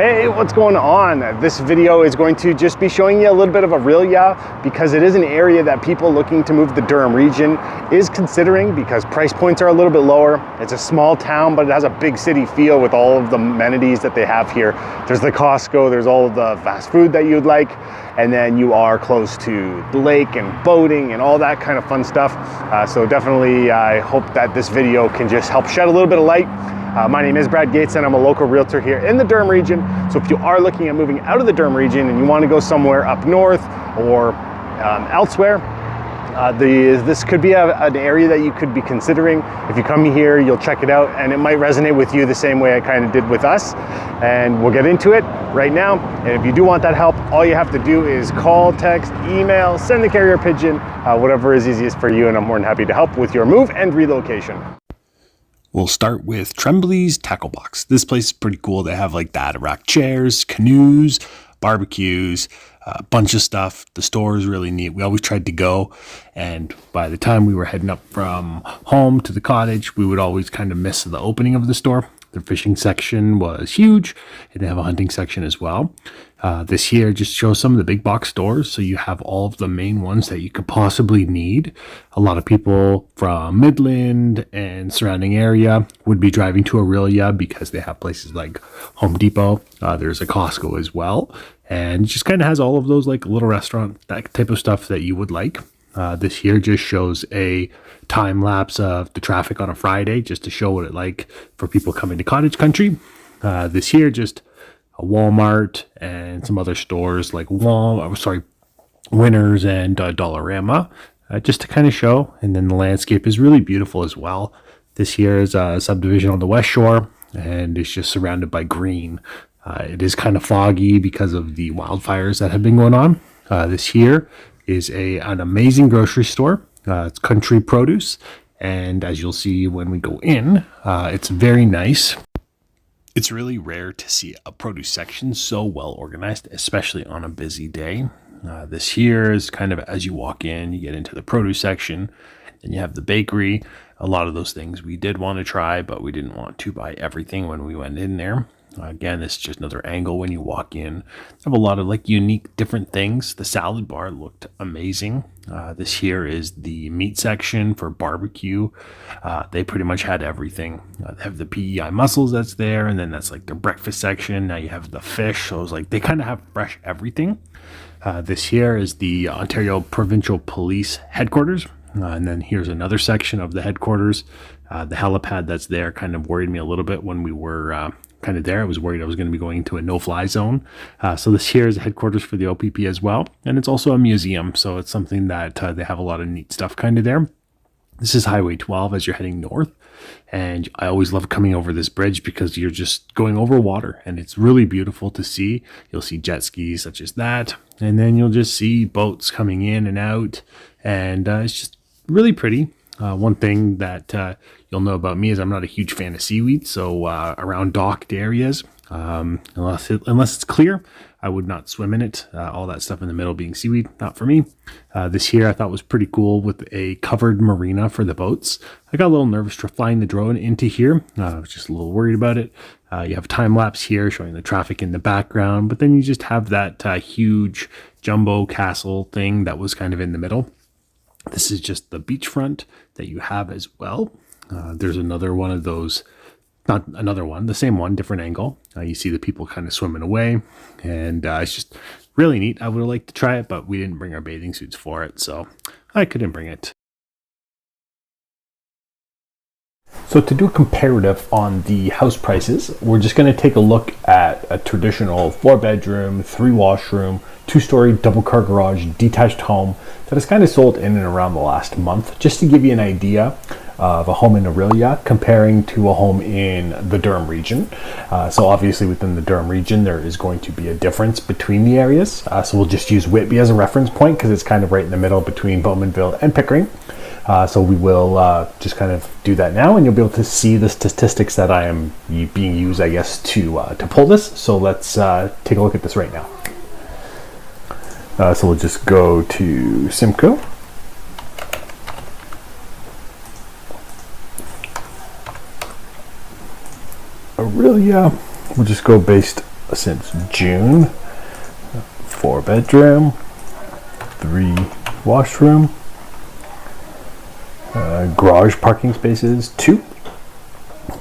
Hey, what's going on? This video is going to just be showing you a little bit of Orillia because it is an area that people looking to move the Durham region is considering because price points are a little bit lower. It's a small town, but it has a big city feel with all of the amenities that they have here. There's the Costco, there's all of the fast food that you'd like, and then you are close to the lake and boating and all that kind of fun stuff. So definitely, I hope that this video can just help shed a little bit of light. My name is Brad Gates and I'm a local realtor here in the Durham region. So if you are looking at moving out of the Durham region and you want to go somewhere up north or elsewhere, this could be an area that you could be considering. If you come here, you'll check it out and it might resonate with you the same way it kind of did with us. And we'll get into it right now. And if you do want that help, all you have to do is call, text, email, send the carrier pigeon, whatever is easiest for you. And I'm more than happy to help with your move and relocation. We'll start with Tremblay's Tackle Box. This place is pretty cool. They have like rack chairs, canoes, barbecues, a bunch of stuff. The store is really neat. We always tried to go, and by the time we were heading up from home to the cottage, we would always kind of miss the opening of the store. The fishing section was huge, and they have a hunting section as well. This here just shows some of the big box stores, so you have all of the main ones that you could possibly need. A lot of people from Midland and surrounding area would be driving to Orillia because they have places like Home Depot. There's a Costco as well, and it just kind of has all of those like little restaurant, that type of stuff that you would like. This here just shows a time lapse of the traffic on a Friday, just to show what it like for people coming to cottage country. This here just a Walmart and some other stores like Winners and Dollarama, just to kind of show. And then the landscape is really beautiful as well. This here is a subdivision on the West Shore, and it's just surrounded by green. It is kind of foggy because of the wildfires that have been going on. This here is an amazing grocery store. It's Country Produce, and as you'll see when we go in, it's very nice. It's really rare to see a produce section so well organized, especially on a busy day. This here is kind of as you walk in, you get into the produce section, then you have the bakery. A lot of those things we did want to try, but we didn't want to buy everything when we went in there. Again, this is just another angle when you walk in. They have a lot of like unique different things. The salad bar looked amazing. This here is the meat section for barbecue. They pretty much had everything. They have the PEI mussels that's there, and then that's like the breakfast section. Now you have the fish. So it's like they kind of have fresh everything. This here is the Ontario Provincial Police headquarters. And then here's another section of the headquarters. The helipad that's there kind of worried me a little bit when we were kind of there. I was worried I was going to be going into a no-fly zone. So this here is the headquarters for the OPP as well. And it's also a museum. So it's something that they have a lot of neat stuff kind of there. This is Highway 12 as you're heading north. And I always love coming over this bridge because you're just going over water. And it's really beautiful to see. You'll see jet skis such as that. And then you'll just see boats coming in and out. And it's just really pretty. One thing that you'll know about me is I'm not a huge fan of seaweed. So around docked areas, unless it's clear, I would not swim in it. All that stuff in the middle being seaweed, not for me. This here I thought was pretty cool with a covered marina for the boats. I got a little nervous flying the drone into here. I was just a little worried about it. You have time lapse here showing the traffic in the background, but then you just have that huge jumbo castle thing that was kind of in the middle. This is just the beachfront that you have as well. There's another one of those, not another one, the same one, different angle. You see the people kind of swimming away, and it's just really neat. I would have liked to try it, but we didn't bring our bathing suits for it, so I couldn't bring it. So to do a comparative on the house prices, we're just going to take a look at a traditional 4-bedroom, 3-washroom, 2-story double car garage detached home that is kind of sold in and around the last month, just to give you an idea of a home in Orillia comparing to a home in the Durham region. So obviously within the Durham region, there is going to be a difference between the areas. So we'll just use Whitby as a reference point because it's kind of right in the middle between Bowmanville and Pickering. So we will just kind of do that now, and you'll be able to see the statistics that I am being used, I guess, to pull this. So let's take a look at this right now. So we'll just go to Simcoe. Orillia, we'll just go based since June. 4 bedroom, 3 washroom, garage parking spaces 2,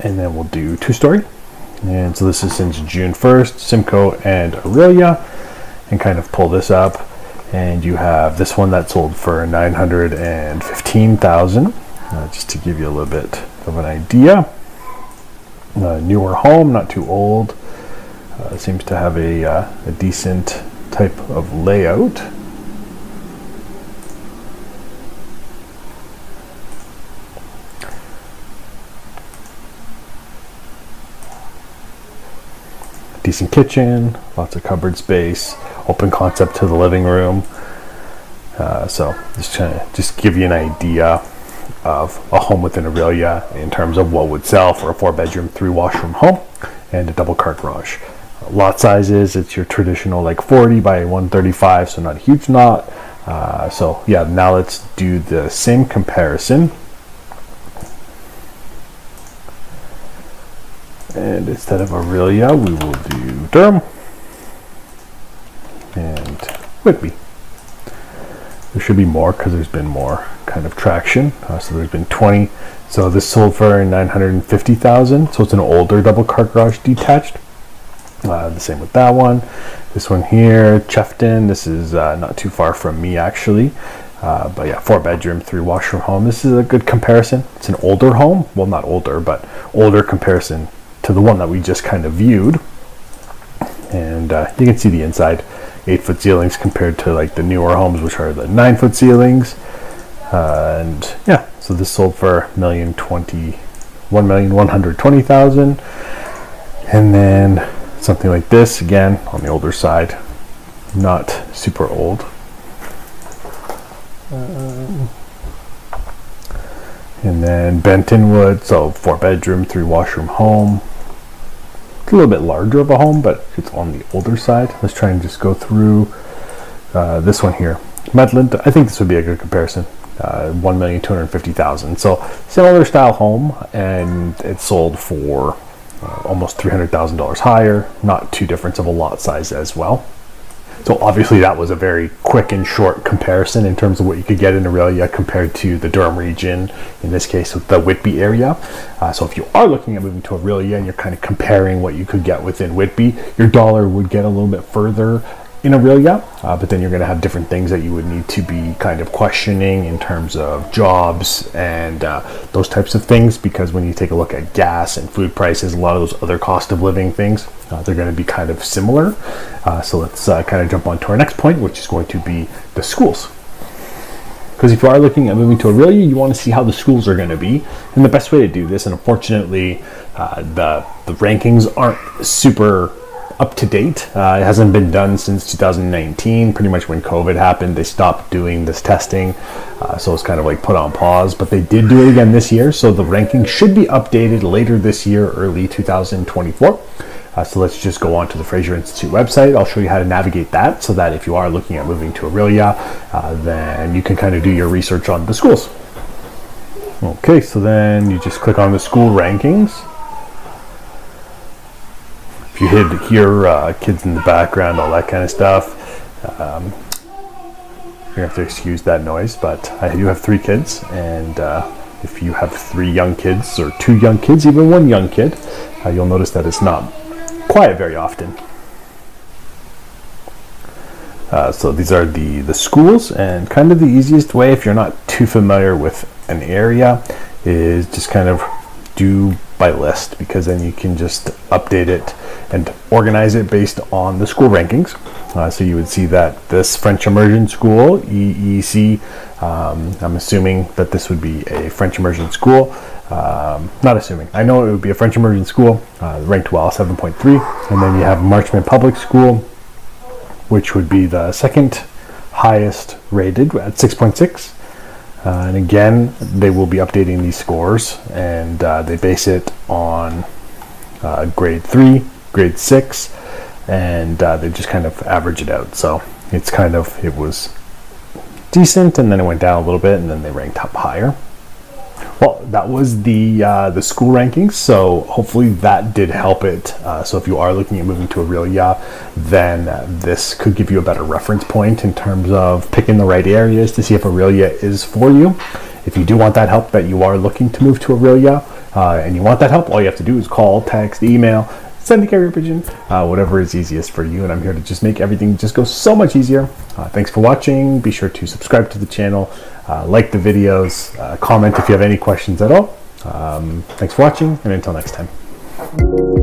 and then we'll do 2-story. And so this is since June 1st, Simcoe and Orillia, and kind of pull this up, and you have this one that sold for $915,000. Just to give you a little bit of an idea. Newer home, not too old. Seems to have a decent type of layout. Decent kitchen, lots of cupboard space, open concept to the living room. So just trying to just give you an idea of a home within Orillia in terms of what would sell for a 4-bedroom, 3-washroom home and a double car garage. Lot sizes, it's your traditional like 40 by 135, so not a huge lot. So yeah, now let's do the same comparison. And instead of Orillia, we will do Durham and Whitby. There should be more because there's been more kind of traction. So there's been 20. So this sold for $950,000. So it's an older double car garage detached. The same with that one. This one here, Chefton. This is not too far from me actually. But yeah, 4-bedroom, 3-washroom home. This is a good comparison. It's an older home. Well, not older, but older comparison to the one that we just kind of viewed. And you can see the inside. 8-foot ceilings compared to like the newer homes, which are the 9-foot ceilings. And yeah, so this sold for $1,120,000. And then something like this, again, on the older side, not super old. And then Bentonwood, so 4-bedroom, 3-washroom home. It's a little bit larger of a home, but it's on the older side. Let's try and just go through this one here. Medland, I think this would be a good comparison. $1,250,000. So similar style home, and it sold for almost $300,000 higher. Not too different of a lot size as well. So obviously that was a very quick and short comparison in terms of what you could get in Orillia compared to the Durham region, in this case with the Whitby area. So if you are looking at moving to Orillia and you're kind of comparing what you could get within Whitby, your dollar would get a little bit further in Orillia, but then you're going to have different things that you would need to be kind of questioning in terms of jobs and those types of things, because when you take a look at gas and food prices, a lot of those other cost of living things, they're going to be kind of similar. So let's kind of jump on to our next point, which is going to be the schools. Because if you are looking at moving to Orillia, you want to see how the schools are going to be. And the best way to do this, and unfortunately the rankings aren't super up to date. It hasn't been done since 2019, pretty much when COVID happened. They stopped doing this testing, so it's kind of like put on pause, but they did do it again this year, so the ranking should be updated later this year, early 2024. So let's just go on to the Fraser Institute website. I'll show you how to navigate that, so that if you are looking at moving to Orillia, then you can kind of do your research on the schools. Okay, so then you just click on the school rankings. If you hear kids in the background, all that kind of stuff, you're going to have to excuse that noise, but I do have 3 kids, and if you have 3 young kids, or 2 young kids, even 1 young kid, you'll notice that it's not quiet very often. So these are the schools, and kind of the easiest way, if you're not too familiar with an area, is just kind of do by list, because then you can just update it and organize it based on the school rankings. So you would see that this French immersion school, EEC, I'm assuming that this would be a French immersion school. Not assuming, I know it would be a French immersion school, ranked well, 7.3. And then you have Marchmont Public School, which would be the second highest rated at 6.6. And again, they will be updating these scores, and they base it on grade 3, grade 6, and they just kind of average it out. So it's kind of, it was decent, and then it went down a little bit, and then they ranked up higher. Well, that was the school rankings, so hopefully that did help it. So if you are looking at moving to Orillia, then this could give you a better reference point in terms of picking the right areas to see if Orillia is for you. If you do want that help, that you are looking to move to Orillia, and you want that help, all you have to do is call, text, email, send a carrier pigeon, whatever is easiest for you. And I'm here to just make everything just go so much easier. Thanks for watching. Be sure to subscribe to the channel, like the videos, comment if you have any questions at all. Thanks for watching, and until next time.